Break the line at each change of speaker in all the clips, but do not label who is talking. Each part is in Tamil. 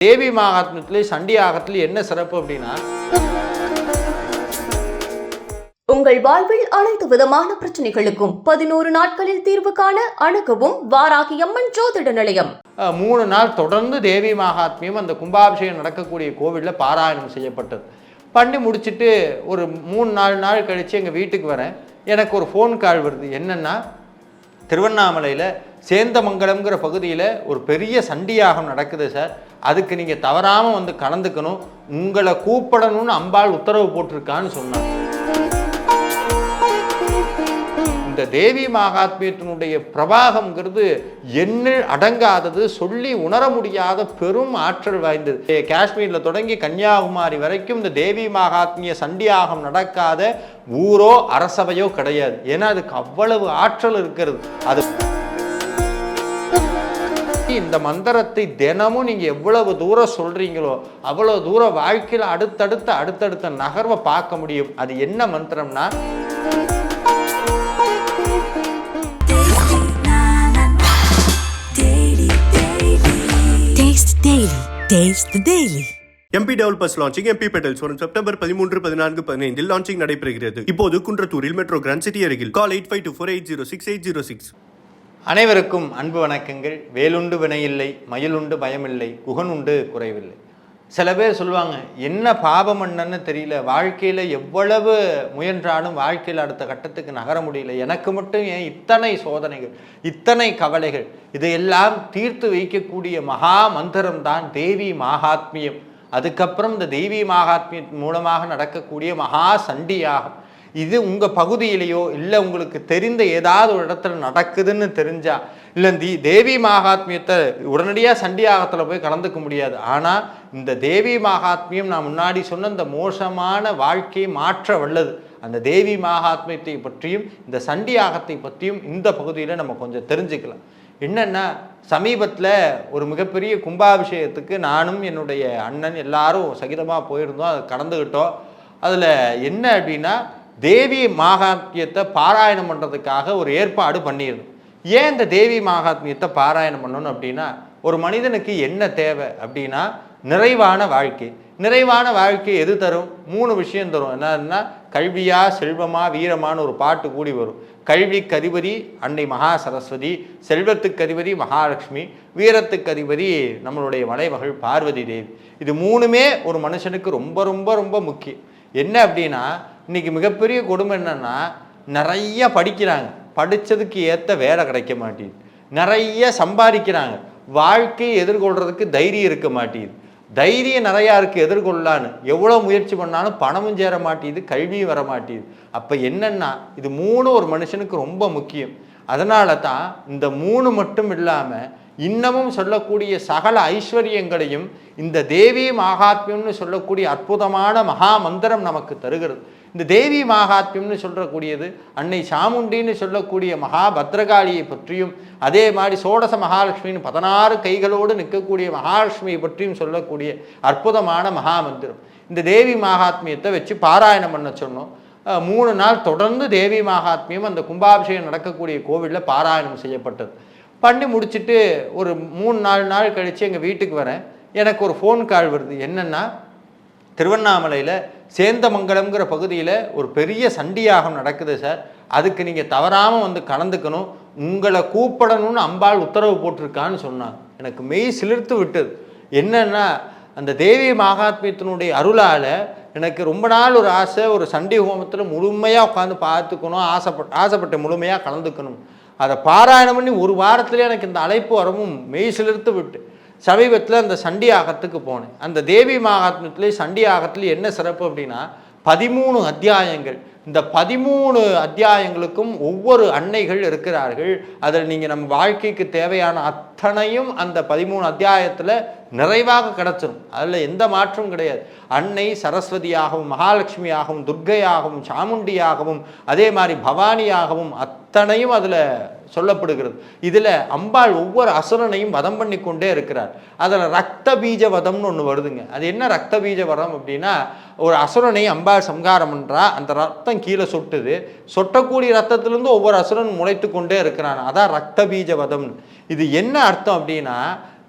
தேவி மகாத்மியத்திலே சண்டி ஆகத்திலே என்ன சிறப்பு அப்படின்னா,
உங்கள் வாழ்வில் அனைத்து விதமான பிரச்சனைகளுக்கும் 11 நாட்களில் தீர்வு காண அணுகவும் வாராகி அம்மன் ஜோதிட நிலையம்.
3 நாள் தொடர்ந்து தேவி மகாத்மியம் அந்த கும்பாபிஷேகம் நடக்கக்கூடிய கோவிலில் பாராயணம் செய்யப்பட்டது. பண்ணி முடிச்சுட்டு ஒரு 3-4 நாள் கழித்து எங்கள் வீட்டுக்கு வரேன். எனக்கு ஒரு ஃபோன் கால் வருது. என்னென்னா, திருவண்ணாமலையில் சேந்தமங்கலம்ங்கிற பகுதியில் ஒரு பெரிய சண்டியாகம் நடக்குது சார், அதுக்கு நீங்கள் தவறாமல் வந்து கலந்துக்கணும், உங்களை கூப்பிடணும்னு அம்பாள் உத்தரவு போட்டிருக்கான்னு சொன்னாங்க. இந்த தேவி மகாத்மியத்தினுடைய பிரவாகம்ங்கிறது எண்ணில் அடங்காதது, சொல்லி உணர முடியாத பெரும் ஆற்றல் வாய்ந்தது. காஷ்மீரில் தொடங்கி கன்னியாகுமரி வரைக்கும் இந்த தேவி மகாத்மிய சண்டியாகம் நடக்காத ஊரோ அரசவையோ கிடையாது. ஏன்னா அதுக்கு அவ்வளவு ஆற்றல் இருக்கிறது. அது இந்த மந்திரத்தை தினமும் நீங்க எவ்வளவு தூரம் சொல்றீங்களோ அவ்வளவு தூரம் வாழ்க்கையில் அடுத்தடுத்த நகர்வை பார்க்க முடியும். அது என்ன மந்திரம்னா,
MP Developers launching MP Petals வரும் செப்டம்பர் 13, 14, 15 லான்ச்சிங் நடைபெறுகிறது. இப்போது குன்றத்தூரில் மெட்ரோ கிராண்ட் சிட்டி அருகில். கால் 8524806806.
அனைவருக்கும் அன்பு வணக்கங்கள். வேலுண்டு வினையில்லை, மயிலுண்டு பயமில்லை, குகனுண்டு குறைவில்லை. சில பேர் சொல்லுவாங்க, என்ன பாபம் என்னன்னு தெரியல, வாழ்க்கையில் எவ்வளவு முயன்றாலும் வாழ்க்கையில் அடுத்த கட்டத்துக்கு நகர முடியல, எனக்கு மட்டும் ஏன் இத்தனை சோதனைகள், இத்தனை கவலைகள், இதையெல்லாம் தீர்த்து வைக்கக்கூடிய மகா மந்திரம் தான் தேவி மகாத்மியம். அதுக்கப்புறம் இந்த தேவி மகாத்மியம் மூலமாக நடக்கக்கூடிய மகா சண்டியாகம். இது உங்கள் பகுதியிலேயோ இல்லை உங்களுக்கு தெரிந்த ஏதாவது ஒரு இடத்துல நடக்குதுன்னு தெரிஞ்சா, இல்லை தேவி மகாத்மியத்தை உடனடியாக சண்டியாகத்தில் போய் கலந்துக்க முடியாது. ஆனால் இந்த தேவி மகாத்மியம் நான் முன்னாடி சொன்ன இந்த மோசமான வாழ்க்கையை மாற்ற வல்லது. அந்த தேவி மகாத்மியத்தை பற்றியும் இந்த சண்டியாகத்தை பற்றியும் இந்த பகுதியில் நம்ம கொஞ்சம் தெரிஞ்சுக்கலாம். என்னென்னா, சமீபத்தில் ஒரு மிகப்பெரிய கும்பாபிஷேகத்துக்கு நானும் என்னுடைய அண்ணன் எல்லாரும் சகிதமாக போயிருந்தோம். அதை கலந்துக்கிட்டோம். அதில் என்ன அப்படின்னா, தேவி மகாத்மியத்தை பாராயணம் பண்ணுறதுக்காக ஒரு ஏற்பாடு பண்ணியிருந்தோம். ஏன் இந்த தேவி மகாத்மியத்தை பாராயணம் பண்ணணும் அப்படின்னா, ஒரு மனிதனுக்கு என்ன தேவை அப்படின்னா, நிறைவான வாழ்க்கை. நிறைவான வாழ்க்கை எது தரும்? 3 விஷயம் தரும். என்னன்னா, கல்வியா செல்வமா வீரமான ஒரு பாட்டு கூடி வரும். கல்விக்கு அதிபதி அன்னை மகா சரஸ்வதி, செல்வத்துக்கு அதிபதி மகாலட்சுமி, வீரத்துக்கு அதிபதி நம்மளுடைய மலைமகள் பார்வதி தேவி. இது 3மே ஒரு மனுஷனுக்கு ரொம்ப ரொம்ப ரொம்ப முக்கியம். என்ன அப்படின்னா, இன்னைக்கு மிகப்பெரிய கொடுமை என்னன்னா, நிறைய படிக்கிறாங்க, படித்ததுக்கு ஏற்ற வேலை கிடைக்க மாட்டேங்குது. நிறைய சம்பாதிக்கிறாங்க, வாழ்க்கையை எதிர்கொள்றதுக்கு தைரியம் இருக்க மாட்டேங்குது. தைரியம் நிறையா இருக்குது எதிர்கொள்ளலான்னு, எவ்வளோ முயற்சி பண்ணாலும் பணமும் சேர மாட்டேங்குது, கல்வியும் வர மாட்டேங்குது. அப்போ என்னென்னா, இது 3 ஒரு மனுஷனுக்கு ரொம்ப முக்கியம். அதனால தான் இந்த 3 மட்டும் இல்லாமல் இன்னமும் சொல்லக்கூடிய சகல ஐஸ்வர்யங்களையும் இந்த தேவி மகாத்மியம்னு சொல்லக்கூடிய அற்புதமான மகா மந்திரம் நமக்கு தருகிறது. இந்த தேவி மகாத்மியம்னு சொல்லக்கூடியது அன்னை சாமுண்டின்னு சொல்லக்கூடிய மகா பத்ரகாளியை பற்றியும், அதே மாதிரி சோடச மகாலட்சுமின்னு 16 கைகளோடு நிற்கக்கூடிய மகாலட்சுமியை பற்றியும் சொல்லக்கூடிய அற்புதமான மகா மந்திரம். இந்த தேவி மகாத்மியத்தை வச்சு பாராயணம் பண்ண சொன்னோம். 3 நாள் தொடர்ந்து தேவி மகாத்மியம் அந்த கும்பாபிஷேகம் நடக்கக்கூடிய கோவிலில் பாராயணம் செய்யப்பட்டது. பண்ணி முடிச்சுட்டு ஒரு 3-4 நாள் கழித்து எங்கள் வீட்டுக்கு வரேன். எனக்கு ஒரு ஃபோன் கால் வருது. என்னென்னா, திருவண்ணாமலையில் சேந்தமங்கலம்ங்கிற பகுதியில் ஒரு பெரிய சண்டியாகம் நடக்குது சார், அதுக்கு நீங்கள் தவறாமல் வந்து கலந்துக்கணும், உங்களை கூப்பிடணும்னு அம்பாள் உத்தரவு போட்டிருக்கான்னு சொன்னாங்க. எனக்கு மெய் சிலிர்த்து விட்டது. என்னென்னா, அந்த தேவி மகாத்மியத்தினுடைய அருளால் எனக்கு ரொம்ப நாள் ஒரு ஆசை, ஒரு சண்டி ஹோமத்தில் முழுமையாக உட்காந்து பார்த்துக்கணும், ஆசைப்பட்ட முழுமையாக கலந்துக்கணும். அதை பாராயணம் பண்ணி ஒரு வாரத்திலே எனக்கு இந்த அழைப்பு வரவும் மெய் சிலிர்த்து விட்டு சமீபத்தில் அந்த சண்டியாகத்துக்கு போனேன். அந்த தேவி மகாத்மியத்திலே சண்டியாகத்தில் என்ன சிறப்பு அப்படின்னா, 13 அத்தியாயங்கள். இந்த 13 அத்தியாயங்களுக்கும் ஒவ்வொரு அன்னைகள் இருக்கிறார்கள். அதில் நீங்கள் நம்ம வாழ்க்கைக்கு தேவையான அத்தனையும் அந்த 13 அத்தியாயத்தில் நிறைவாக கிடச்சிடும். அதில் எந்த மாற்றமும் கிடையாது. அன்னை சரஸ்வதியாகவும் மகாலட்சுமியாகவும் துர்க்கையாகவும் சாமுண்டியாகவும் அதே மாதிரி பவானியாகவும் அத்தனையும் அதில் சொல்லப்படுகிறது. இதில் அம்பாள் ஒவ்வொரு அசுரனையும் வதம் பண்ணி கொண்டே இருக்கிறார். அதில் ரத்த பீஜ வதம்னு ஒன்று வருதுங்க. அது என்ன ரத்த பீஜ வதம் அப்படின்னா, ஒரு அசுரனை அம்பாள் சம்ஹாரம் பண்ணுறா, அந்த ரத்தம் கீழே சொட்டுது, சொட்டக்கூடிய ரத்தத்திலிருந்து ஒவ்வொரு அசுரன் முளைத்து கொண்டே இருக்கிறான். அதான் ரத்த பீஜ வதம்னு. இது என்ன அர்த்தம் அப்படின்னா,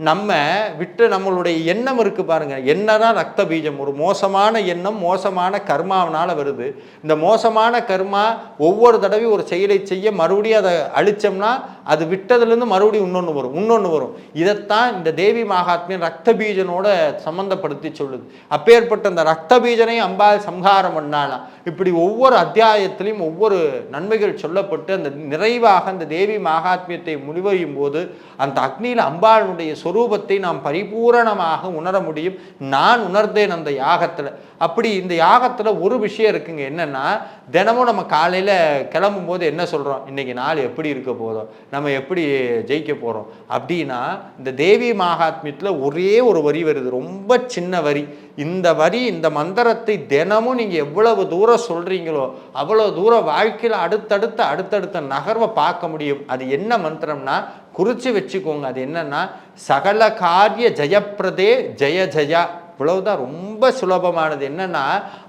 நம்ம விட்டு நம்மளுடைய எண்ணம் இருக்கு பாருங்க, என்னதான் ரத்த பீஜம். ஒரு மோசமான எண்ணம் மோசமான கர்மாவனால வருது. இந்த மோசமான கர்மா ஒவ்வொரு தடவையும் ஒரு செயலை செய்ய மறுபடியும் அதை அழிச்சோம்னா அது விட்டதுலேருந்து மறுபடியும் இன்னொன்று வரும். இதைத்தான் இந்த தேவி மகாத்மியம் ரத்த பீஜனோட சம்பந்தப்படுத்தி சொல்லுது. அப்பேற்பட்ட அந்த ரத்த பீஜனை அம்பாள் சம்ஹாரம் பண்ணாலாம். இப்படி ஒவ்வொரு அத்தியாயத்திலையும் ஒவ்வொரு நன்மைகள் சொல்லப்பட்டு அந்த நிறைவாக அந்த தேவி மகாத்மியத்தை முடிவடையும் போது அந்த அக்னியில் அம்பாளுடைய சொரூபத்தை நாம் பரிபூரணமாக உணர முடியும். நான் உணர்ந்தேன் அந்த யாகத்தில். அப்படி இந்த யாகத்தில் ஒரு விஷயம் இருக்குங்க, என்னன்னா தினமும் நம்ம காலையில் கிளம்பும் போது என்ன சொல்கிறோம், இன்னைக்கு நாள் எப்படி இருக்க போதும், நம்ம எப்படி ஜெயிக்க போகிறோம் அப்படின்னா, இந்த தேவி மகாத்மியத்தில் ஒரே ஒரு வரி வருது, ரொம்ப சின்ன வரி. இந்த வரி, இந்த மந்திரத்தை தினமும் நீங்கள் எவ்வளவு தூரம் சொல்கிறீங்களோ அவ்வளோ தூரம் வாழ்க்கையில் அடுத்தடுத்த நகர்வை பார்க்க முடியும். அது என்ன மந்திரம்னா, குறித்து வச்சுக்கோங்க. அது என்னன்னா, சகல காரிய ஜெயப்பிரதே ஜெய ஜெயா. இவ்வளவுதான், ரொம்ப சுலபமானது. என்னன்னா,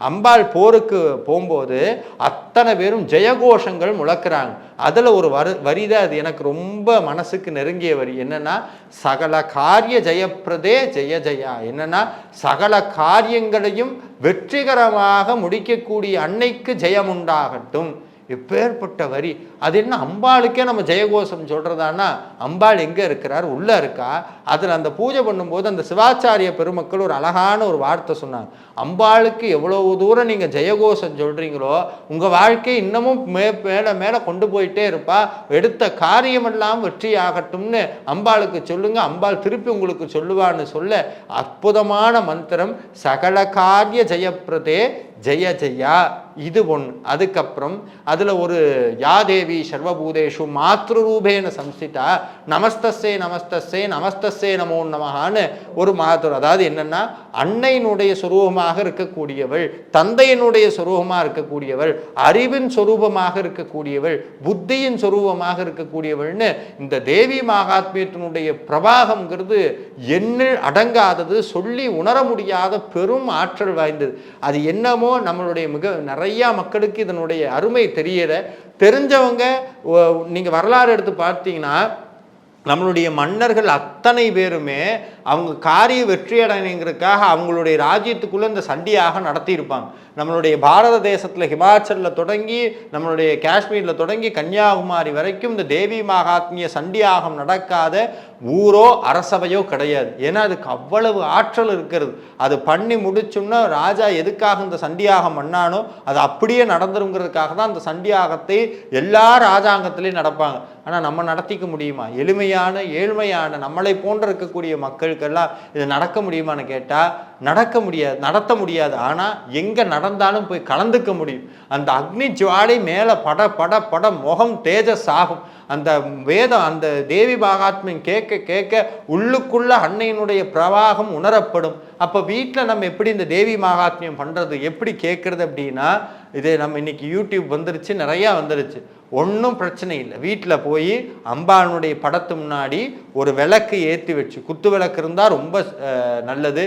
அம்பாள் போருக்கு போகும்போது அத்தனை பேரும் ஜெயகோஷங்கள் முழக்கிறாங்க. அதில் ஒரு வரி தான் அது எனக்கு ரொம்ப மனசுக்கு நெருங்கிய வரி. என்னன்னா, சகல காரிய ஜெயப்பிரதே ஜெய ஜெயா. என்னன்னா, சகல காரியங்களையும் வெற்றிகரமாக முடிக்கக்கூடிய அன்னைக்கு ஜெயம் உண்டாகட்டும். எப்பேற்பட்ட வரி. அது என்ன, அம்பாளுக்கே நம்ம ஜெயகோஷம் சொல்றதானா? அம்பாள் எங்க இருக்கிறார்? உள்ள இருக்கா. அதில் அந்த பூஜை பண்ணும்போது அந்த சிவாச்சாரிய பெருமக்கள் ஒரு அழகான ஒரு வார்த்தை சொன்னாங்க. அம்பாளுக்கு எவ்வளவு தூரம் நீங்க ஜெயகோஷம் சொல்றீங்களோ உங்க வாழ்க்கை இன்னமும் மேல மேல கொண்டு போயிட்டே இருப்பா. எடுத்த காரியமெல்லாம் வெற்றி ஆகட்டும்னு அம்பாளுக்கு சொல்லுங்க, அம்பாள் திருப்பி உங்களுக்கு சொல்லுவான்னு சொல்ல அற்புதமான மந்திரம் சகல காரிய ஜெயப்பிரதே ஜெய ஜெயா. இது ஒன்று. அதுக்கப்புறம் அதில் ஒரு யாதேவி சர்வபூதேஷு மாத்ருரூபேன சம்ஸ்திதா நமஸ்தஸ்ஸே நமஸ்தஸ்ஸே நமஸ்தஸ்ஸே நமோ நமஹான்னு ஒரு மாத்ரு. அதாவது என்னன்னா, அன்னையினுடைய சொரூபமாக இருக்கக்கூடியவள், தந்தையினுடைய சொரூபமாக இருக்கக்கூடியவள், அறிவின் சொரூபமாக இருக்கக்கூடியவள், புத்தியின் சொரூபமாக இருக்கக்கூடியவள்னு இந்த தேவி மகாத்மியத்தினுடைய பிரபாகம்ங்கிறது எண்ணில் அடங்காதது, சொல்லி உணர முடியாத பெரும் ஆற்றல் வாய்ந்தது. அது என்னமோ நம்மளுடைய நிறைய மக்களுக்கு இதனுடைய அருமை தெரியல. தெரிஞ்சவங்க நீங்க வரலாறு எடுத்து பார்த்தீங்கன்னா, நம்மளுடைய மன்னர்கள் அத்தனை பேருமே அவங்க காரிய வெற்றி அடைங்கிறதுக்காக அவங்களுடைய ராஜ்யத்துக்குள்ளே இந்த சண்டியாக நடத்தியிருப்பாங்க. நம்மளுடைய பாரத தேசத்தில் ஹிமாச்சலில் தொடங்கி நம்மளுடைய காஷ்மீரில் தொடங்கி கன்னியாகுமரி வரைக்கும் இந்த தேவி மகாத்மிய சண்டியாகம் நடக்காத ஊரோ அரசவையோ கிடையாது. ஏன்னா அதுக்கு அவ்வளவு ஆற்றல் இருக்கிறது. அது பண்ணி முடிச்சோம்னா ராஜா எதுக்காக இந்த சண்டியாகம் பண்ணானோ அது அப்படியே நடந்துருங்கிறதுக்காக தான் அந்த சண்டியாகத்தை எல்லா ராஜாங்கத்திலையும் நடப்பாங்க. ஆனால் நம்ம நடத்திக்க முடியுமா? எளிமையான ஏழ்மையான நம்மளை போன்ற இருக்கக்கூடிய மக்களுக்கெல்லாம் இது நடக்க முடியுமான்னு கேட்டால் நடத்த முடியாது. ஆனால் எங்கே நடந்தாலும் போய் கலந்துக்க முடியும். அந்த அக்னி ஜுவாலை மேலே பட முகம் தேஜஸ் ஆகும். அந்த வேதம், அந்த தேவி மகாத்மியம் கேட்க உள்ளுக்குள்ள அன்னையினுடைய பிரவாகம் உணரப்படும். அப்போ வீட்டில் நம்ம எப்படி இந்த தேவி மகாத்மியம் பண்ணுறது, எப்படி கேட்குறது அப்படின்னா, இது நம்ம இன்னைக்கு யூடியூப் வந்துருச்சு, நிறையா வந்துருச்சு. ஒன்றும் பிரச்சனை இல்லை. வீட்டில் போய் அம்பாளுடைய படத்து முன்னாடி ஒரு விளக்கு ஏற்றி வச்சு, குத்து விளக்கு இருந்தால் ரொம்ப நல்லது.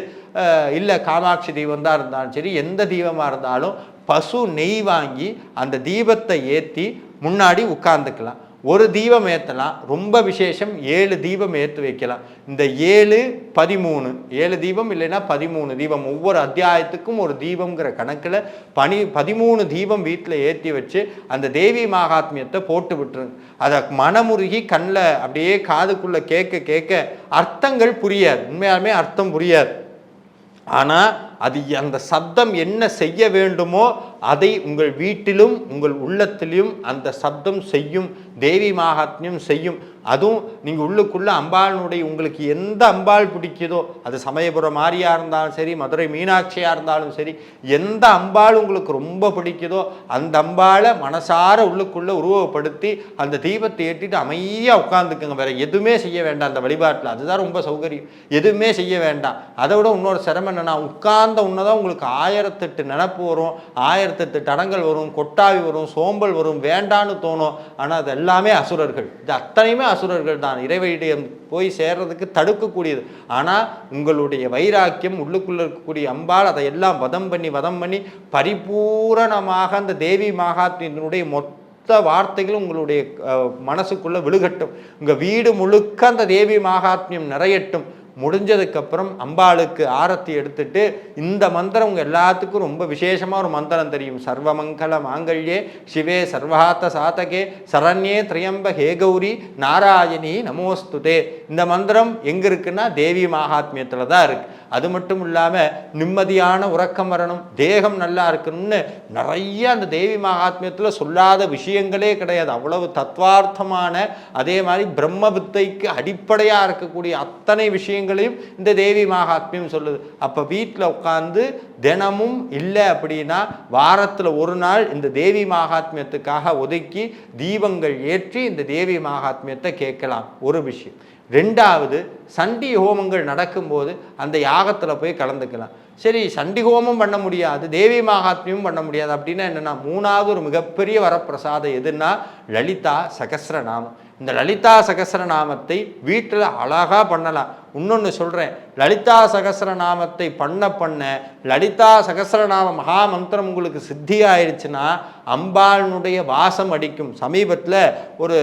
இல்லை காமாட்சி தீபம் தான் இருந்தாலும் சரி, எந்த தீபமாக இருந்தாலும் பசு நெய் வாங்கி அந்த தீபத்தை ஏற்றி முன்னாடி உட்கார்ந்துக்கலாம். ஒரு தீபம் ஏற்றலாம். ரொம்ப விசேஷம் 7 தீபம் ஏற்றி வைக்கலாம். இந்த 7 13 7 தீபம் இல்லைன்னா 13 தீபம், ஒவ்வொரு அத்தியாயத்துக்கும் ஒரு தீபம்ங்கிற கணக்கில் 13 தீபம் வீட்டில் ஏற்றி வச்சு அந்த தேவி மகாத்மியத்தை போட்டு விட்டுருங்க. அதை மனமுருகி கண்ணில் அப்படியே காதுக்குள்ளே கேட்க அர்த்தங்கள் புரியாது, உண்மையாலுமே அர்த்தம் புரியாது. ஆனால் அது அந்த சப்தம் என்ன செய்ய வேண்டுமோ அதை உங்கள் வீட்டிலும் உங்கள் உள்ளத்திலும் அந்த சப்தம் செய்யும். தேவி மகாத்மியம் செய்யும். அதுவும் நீங்கள் உள்ளுக்குள்ளே அம்பாளுடைய உங்களுக்கு எந்த அம்பாள் பிடிக்குதோ, அது சமயபுரம் மாரியாக இருந்தாலும் சரி, மதுரை மீனாட்சியாக இருந்தாலும் சரி, எந்த அம்பாள் உங்களுக்கு ரொம்ப பிடிக்குதோ அந்த அம்பாளை மனசார உள்ளுக்குள்ளே உருவப்படுத்தி அந்த தீபத்தை ஏற்றிட்டு அமைதியாக உட்காந்துக்குங்க. வேறு எதுவுமே செய்ய வேண்டாம் அந்த வழிபாட்டில். அதுதான் ரொம்ப சௌகரியம். எதுவுமே செய்ய வேண்டாம். அதை விட இன்னொரு சிரமம் என்னென்னா, உட்கார்ந்த உன்னதான் உங்களுக்கு 1008 நினப்பு வரும், 1008 தடங்கள் வரும், கொட்டாவி வரும், சோம்பல் வரும், வேண்டான்னு தோணும். ஆனால் அது எல்லாமே அசுரர்கள். இது அத்தனையுமே அசுரர்கள் தான். இறைவனிடம் போய் சேர்றதுக்கு தடுக்கக்கூடியது. ஆனால் உங்களுடைய வைராக்கியம், உள்ளுக்குள்ள இருக்கக்கூடிய அம்பாள் அதையெல்லாம் வதம் பண்ணி பரிபூரணமாக அந்த தேவி மகாத்மியத்தினுடைய மொத்த வார்த்தைகளும் உங்களுடைய மனசுக்குள்ள விழுகட்டும். உங்க வீடு முழுக்க அந்த தேவி மகாத்மியம் நிறையட்டும். முடிஞ்சதுக்கப்புறம் அம்பாளுக்கு ஆரத்தி எடுத்துட்டு இந்த மந்திரம் உங்கள் எல்லாத்துக்கும் ரொம்ப விசேஷமாக ஒரு மந்திரம் தெரியும். சர்வமங்கல மாங்கல்யே சிவே சர்வாத்த சாதகே சரண்யே திரியம்ப ஹே கௌரி நாராயணி நமோஸ்துதே. இந்த மந்திரம் எங்கே இருக்குன்னா தேவி மகாத்மியத்தில் தான் இருக்குது. அது மட்டும் இல்லாமல் நிம்மதியான உறக்கம் வரணும், தேகம் நல்லா இருக்கணும்னு நிறைய அந்த தேவி மகாத்மியத்தில் சொல்லாத விஷயங்களே கிடையாது. அவ்வளவு தத்வார்த்தமான, அதே மாதிரி பிரம்ம வித்தைக்கு அடிப்படையாக இருக்கக்கூடிய அத்தனை விஷயங்களையும் இந்த தேவி மகாத்மியம் சொல்லுது. அப்போ வீட்டில் உட்காந்து தினமும் இல்லை அப்படின்னா வாரத்தில் ஒரு நாள் இந்த தேவி மகாத்மியத்துக்காக ஒதுக்கி தீபங்கள் ஏற்றி இந்த தேவி மகாத்மியத்தை கேட்கலாம். ஒரு விஷயம். ரெண்டாவது, சண்டி ஹோமங்கள் நடக்கும்போது அந்த யாகத்தில் போய் கலந்துக்கலாம். சரி, சண்டி ஹோமம் பண்ண முடியாது, தேவி மகாத்மியமும் பண்ண முடியாது அப்படின்னா என்னென்னா, மூணாவது ஒரு மிகப்பெரிய வரப்பிரசாதம் எதுன்னா லலிதா சகஸ்ரநாமம். இந்த லலிதா சகஸ்ரநாமத்தை வீட்டில் அழகாக பண்ணலாம். இன்னொன்று சொல்கிறேன், லலிதா சகஸ்ரநாமத்தை பண்ண லலிதா சகஸ்ரநாம மகாமந்திரம் உங்களுக்கு சித்தி ஆயிடுச்சுன்னா அம்பாளுடைய வாசம் அடிக்கும். சமீபத்தில் ஒரு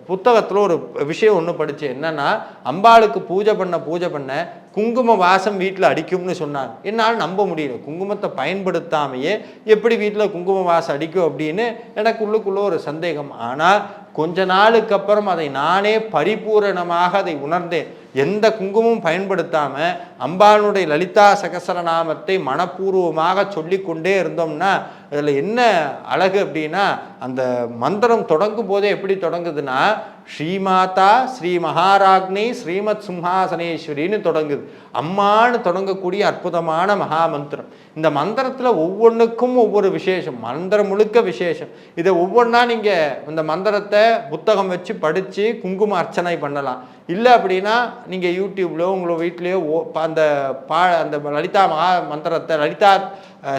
புத்தகத்தில் ஒரு விஷயம் ஒன்று படித்தேன். என்னென்னா, அம்பாளுக்கு பூஜை பண்ண குங்கும வாசம் வீட்டில் அடிக்கும்னு சொன்னாங்க. என்னால் நம்ப முடியல. குங்குமத்தை பயன்படுத்தாமையே எப்படி வீட்டில் குங்கும வாசம் அடிக்கும் அப்படின்னு எனக்கு உள்ளுக்குள்ள ஒரு சந்தேகம். ஆனால் கொஞ்ச நாளுக்கு அப்புறம் அதை நானே பரிபூரணமாக அதை உணர்ந்தேன். எந்த குங்குமமும் பயன்படுத்தாமல் அம்பாளுடைய லலிதா சகஸ்ரநாமத்தை மனப்பூர்வமாக சொல்லிக்கொண்டே இருந்தோம்னா அதில் என்ன அழகு அப்படின்னா, அந்த மந்திரம் தொடங்கும் போதே எப்படி தொடங்குதுன்னா, ஸ்ரீமாதா ஸ்ரீ மகாராக்னி ஸ்ரீமத் சிம்ஹாசனேஸ்வரின்னு தொடங்குது. அம்மானு தொடங்கக்கூடிய அற்புதமான மகாமந்திரம். இந்த மந்திரத்தில் ஒவ்வொன்றுக்கும் ஒவ்வொரு விசேஷம், மந்திரம் முழுக்க விசேஷம். இதை ஒவ்வொன்றா நீங்கள் இந்த மந்திரத்தை புத்தகம் வச்சு படித்து குங்கும அர்ச்சனை பண்ணலாம். இல்லை அப்படின்னா நீங்கள் யூடியூப்லோ உங்களோட வீட்லேயோ அந்த அந்த லலிதா மகா மந்திரத்தை, லலிதா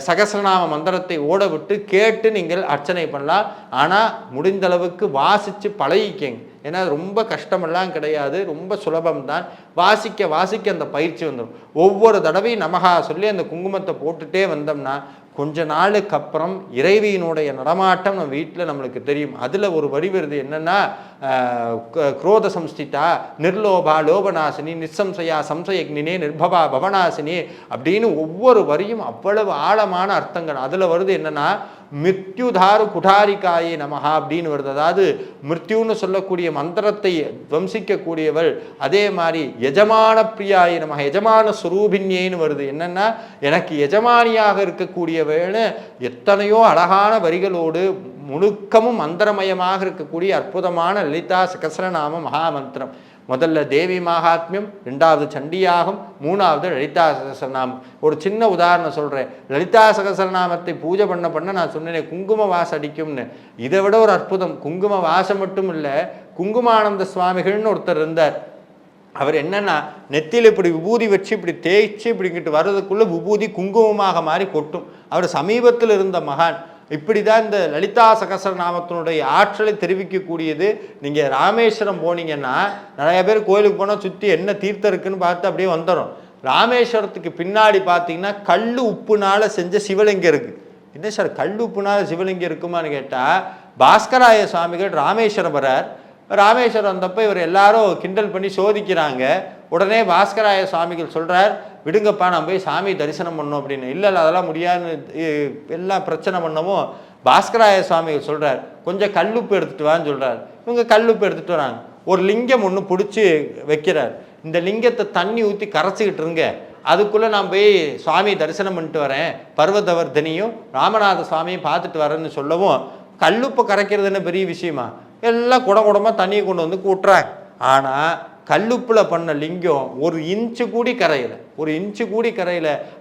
சகஸ்ரநாம மந்திரத்தை ஓட விட்டு கேட்டு நீங்கள் அர்ச்சனை பண்ணலாம். ஆனால் முடிந்த அளவுக்கு வாசித்து பழகிக்கங்க. ஏன்னா ரொம்ப கஷ்டமெல்லாம் கிடையாது, ரொம்ப சுலபம்தான். வாசிக்க அந்த பயிற்சி வந்துடும். ஒவ்வொரு தடவையும் நமகா சொல்லி அந்த குங்குமத்தை போட்டுகிட்டே வந்தோம்னா கொஞ்ச நாளுக்கு அப்புறம் இறைவியினுடைய நடமாட்டம் நம்ம வீட்டில் நம்மளுக்கு தெரியும். அதில் ஒரு வரி வருது, என்னென்னா, குரோத சம்ஸ்திதா நிர்லோபா லோபநாசினி நிசம்சயா சம்சயக்னினே நிர்பவா பவனாசினி அப்படின்னு ஒவ்வொரு வரியும் அவ்வளவு ஆழமான அர்த்தங்கள். அதில் வருது என்னென்னா, மிருத்யுதாரு குடாரிக்காயே நமஹா அப்படின்னு வருது. அதாவது மிருத்யுன்னு சொல்லக்கூடிய மந்திரத்தை துவம்சிக்கக்கூடியவள். அதே மாதிரி எஜமான பிரியாயே நமஹா, எஜமான சுரூபின்யேன்னு வருது. என்னென்னா, எனக்கு எஜமானியாக இருக்கக்கூடியவள்னு எத்தனையோ அழகான வரிகளோடு முழுக்கமும் மந்திரமயமாக இருக்கக்கூடிய அற்புதமான லலிதா சகஸ்ரநாம மகாமந்திரம். முதல்ல தேவி மகாத்மியம், ரெண்டாவது சண்டியாகம், மூணாவது லலிதா சகஸ்ரநாமம். ஒரு சின்ன உதாரணம் சொல்கிறேன். லலிதா சகஸ்ரநாமத்தை பூஜை பண்ண நான் சொன்னேன் குங்கும வாசம் அடிக்கும்னு. இதை விட ஒரு அற்புதம், குங்கும வாசம் மட்டும் இல்லை, குங்குமானந்த சுவாமிகள்னு ஒருத்தர் இருந்தார். அவர் என்னன்னா, நெத்தியில் இப்படி விபூதி வச்சு இப்படி தேய்ச்சி இப்படிங்கிட்டு வர்றதுக்குள்ளே விபூதி குங்குமமாக மாறி கொட்டும். அவர் சமீபத்தில் இருந்த மகான். இப்படி தான் இந்த லலிதா சகஸ்ரநாமத்தினுடைய ஆற்றலை தெரிவிக்கக்கூடியது. நீங்கள் ராமேஸ்வரம் போனீங்கன்னா நிறைய பேர் கோயிலுக்கு போனால் சுற்றி என்ன தீர்த்தம் இருக்குன்னு பார்த்து அப்படியே வந்துடும். ராமேஸ்வரத்துக்கு பின்னாடி பார்த்தீங்கன்னா கல் உப்புனால செஞ்ச சிவலிங்கம் இருக்குது. என்ன சார் கல் உப்புனால சிவலிங்கம் இருக்குமான்னு கேட்டால், பாஸ்கராய சுவாமிகள் ராமேஸ்வரம் வரார். ராமேஸ்வரம் வந்தப்போ இவர் எல்லாரும் கிண்டல் பண்ணி சோதிக்கிறாங்க. உடனே பாஸ்கராய சுவாமிகள் சொல்கிறார், விடுங்கப்பா நான் போய் சாமி தரிசனம் பண்ணோம் அப்படின்னு. இல்லை அதெல்லாம் முடியாதுன்னு எல்லாம் பிரச்சனை பண்ணவும் பாஸ்கராய சுவாமிகள் சொல்கிறார், கொஞ்சம் கல்லுப்பு எடுத்துகிட்டு வான்னு சொல்கிறார். இவங்க கல்லுப்பு எடுத்துகிட்டு வராங்க. ஒரு லிங்கம் ஒன்று பிடிச்சி வைக்கிறார். இந்த லிங்கத்தை தண்ணி ஊற்றி கரைச்சிக்கிட்டு இருங்க, அதுக்குள்ளே நான் போய் சுவாமி தரிசனம் பண்ணிட்டு வரேன், பர்வதவர்தனியும் ராமநாத சுவாமியும் பார்த்துட்டு வரேன்னு சொல்லவும், கல்லுப்பை கரைக்கிறதுன்னு பெரிய விஷயமா, எல்லாம் குடமாக தண்ணியை கொண்டு வந்து கூட்டுறாங்க. ஆனால் கல்லுப்பில் பண்ண லிங்கம் ஒரு இன்ச்சு கூடி கரையில்.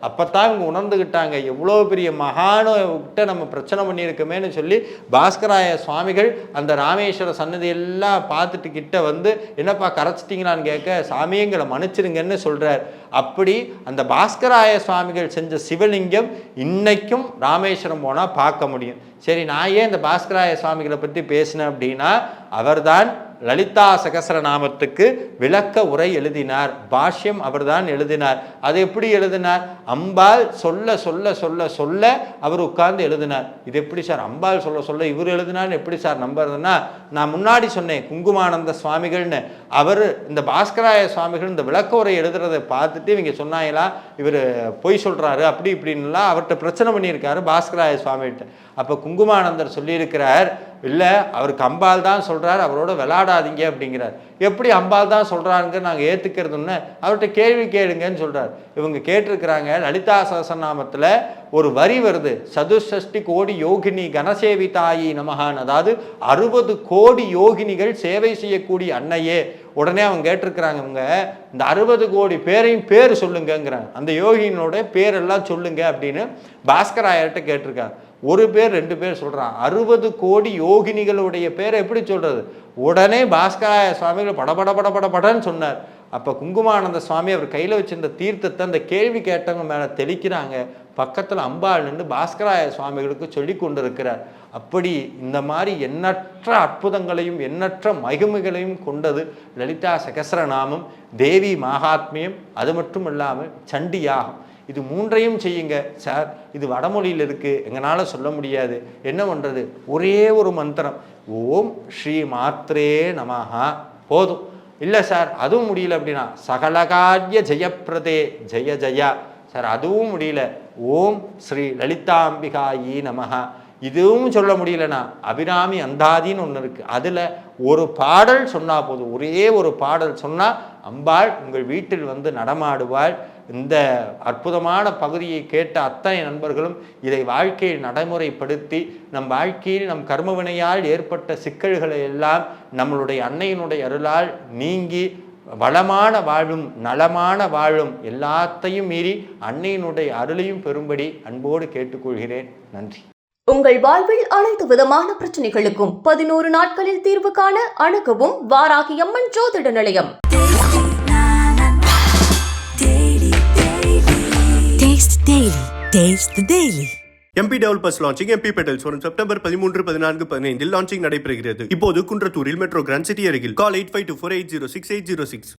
அப்போ தான் இவங்க உணர்ந்துக்கிட்டாங்க, எவ்வளோ பெரிய மகானுகிட்ட நம்ம பிரச்சனை பண்ணியிருக்கோமேன்னு சொல்லி பாஸ்கராய சுவாமிகள் அந்த ராமேஸ்வர சன்னதியெல்லாம் பார்த்துட்டு கிட்ட வந்து, என்னப்பா கரைச்சிட்டிங்களான்னு கேட்க, சாமியங்களை மன்னிச்சிருங்கன்னு சொல்கிறார். அப்படி அந்த பாஸ்கராய சுவாமிகள் செஞ்ச சிவலிங்கம் இன்னைக்கும் ராமேஸ்வரம் போனால் பார்க்க முடியும். சரி, நான் ஏன் இந்த பாஸ்கராய சுவாமிகளை பற்றி பேசினேன் அப்படின்னா, அவர்தான் லலிதா சகஸ்ரநாமத்துக்கு விளக்க உரை எழுதினார். பாஷ்யம் அவர்தான் எழுதினார். அது எப்படி எழுதினார்? அம்பாள் சொல்ல சொல்ல சொல்ல சொல்ல அவர் உட்கார்ந்து எழுதினார். இது எப்படி சார் அம்பாள் சொல்ல சொல்ல இவர் எழுதினார்னு எப்படி சார் நம்புறதுன்னா, நான் முன்னாடி சொன்னேன் குங்குமானந்த சுவாமிகள்னு, அவர் இந்த பாஸ்கராய சுவாமிகள் இந்த விளக்க உரை எழுதுறதை பார்த்துட்டு இவங்க சொன்னாங்களா இவர் பொய் சொல்றாரு அப்படி இப்படின்லாம் அவர்கிட்ட பிரச்சனை பண்ணியிருக்காரு பாஸ்கராய சுவாமிகிட்ட. அப்போ குங்குமானந்தர் சொல்லியிருக்கிறார், இல்லை அவருக்கு அம்பாள் தான் சொல்கிறார், அவரோட விளையாடாதீங்க அப்படிங்கிறார். எப்படி அம்பாள் தான் சொல்கிறாங்க நாங்கள் ஏற்றுக்கிறதுன்னு அவர்கிட்ட கேள்வி கேளுங்கன்னு சொல்கிறார். இவங்க கேட்டிருக்கிறாங்க, லலிதா சகஸ்ரநாமத்தில் ஒரு வரி வருது, சதுஷ்டி கோடி யோகினி கனசேவிதாயி நமகான், அதாவது 60 கோடி யோகினிகள் சேவை செய்யக்கூடிய அன்னையே. உடனே அவங்க கேட்டிருக்கிறாங்க, இவங்க இந்த 60 கோடி பேரையும் பேர் சொல்லுங்கிறாங்க, அந்த யோகினோட பேரெல்லாம் சொல்லுங்க அப்படின்னு பாஸ்கராயர்கிட்ட கேட்டிருக்காங்க. ஒரு பேர் 2 பேர் சொல்கிறான், 60 கோடி யோகினிகளுடைய பேரை எப்படி சொல்கிறது? உடனே பாஸ்கராய சுவாமிகள் படன்னு சொன்னார். அப்போ குங்குமானந்த சுவாமி அவர் கையில் வச்சிருந்த தீர்த்தத்தை அந்த கேள்வி கேட்டவங்க மேலே தெளிக்கிறாங்க. பக்கத்தில் அம்பாள் நின்று பாஸ்கராய சுவாமிகளுக்கு சொல்லி கொண்டு இருக்கிறார். அப்படி இந்த மாதிரி எண்ணற்ற அற்புதங்களையும் எண்ணற்ற மகிமைகளையும் கொண்டது லலிதா சகஸ்ரநாமம், தேவி மகாத்மியம், அது மட்டும் இல்லாமல் சண்டி யாகம். இது 3ஐயும் செய்யுங்க சார். இது வடமொழியில் இருக்குது, எங்களால் சொல்ல முடியாது, என்ன பண்ணுறது? ஒரே ஒரு மந்திரம், ஓம் ஸ்ரீ மாத்ரே நமஹா போதும். இல்லை சார் அதுவும் முடியல அப்படின்னா சகலகாரிய ஜெயப்பிரதே ஜெய ஜெயா. சார் அதுவும் முடியல, ஓம் ஸ்ரீ லலிதாம்பிகாயி நமஹா. இதுவும் சொல்ல முடியலனா அபிராமி அந்தாதின்னு ஒன்று இருக்குது, அதில் ஒரு பாடல் சொன்னால் போதும். ஒரே ஒரு பாடல் சொன்னால் அம்பாள் உங்கள் வீட்டில் வந்து நடமாடுவாள். இந்த அற்புதமான பகுதியை கேட்ட அத்தனை நண்பர்களும் இதை வாழ்க்கையில் நடைமுறைப்படுத்தி நம் வாழ்க்கையில் நம் கர்மவினையால் ஏற்பட்ட சிக்கல்களை எல்லாம் நம்மளுடைய அன்னையினுடைய அருளால் நீங்கி வளமான வாழும் நலமான வாழும் எல்லாத்தையும் மீறி அன்னையினுடைய அருளையும் பெறும்படி அன்போடு கேட்டுக்கொள்கிறேன். நன்றி.
உங்கள் வாழ்வில் அனைத்து விதமான பிரச்சனைகளுக்கும் 11 நாட்களில் தீர்வு காண அணுகவும் வாராகி அம்மன் ஜோதிட நிலையம்.
Taste the Daily. MP Developers launching MP Petals வரும் செப்டம்பர் 13, 14, 15 லான்ச்சிங் நடைபெறுகிறது. இப்போது குன்றத்தூரில் மெட்ரோ கிராண்ட் சிட்டி அருகில். கால் 8524806806.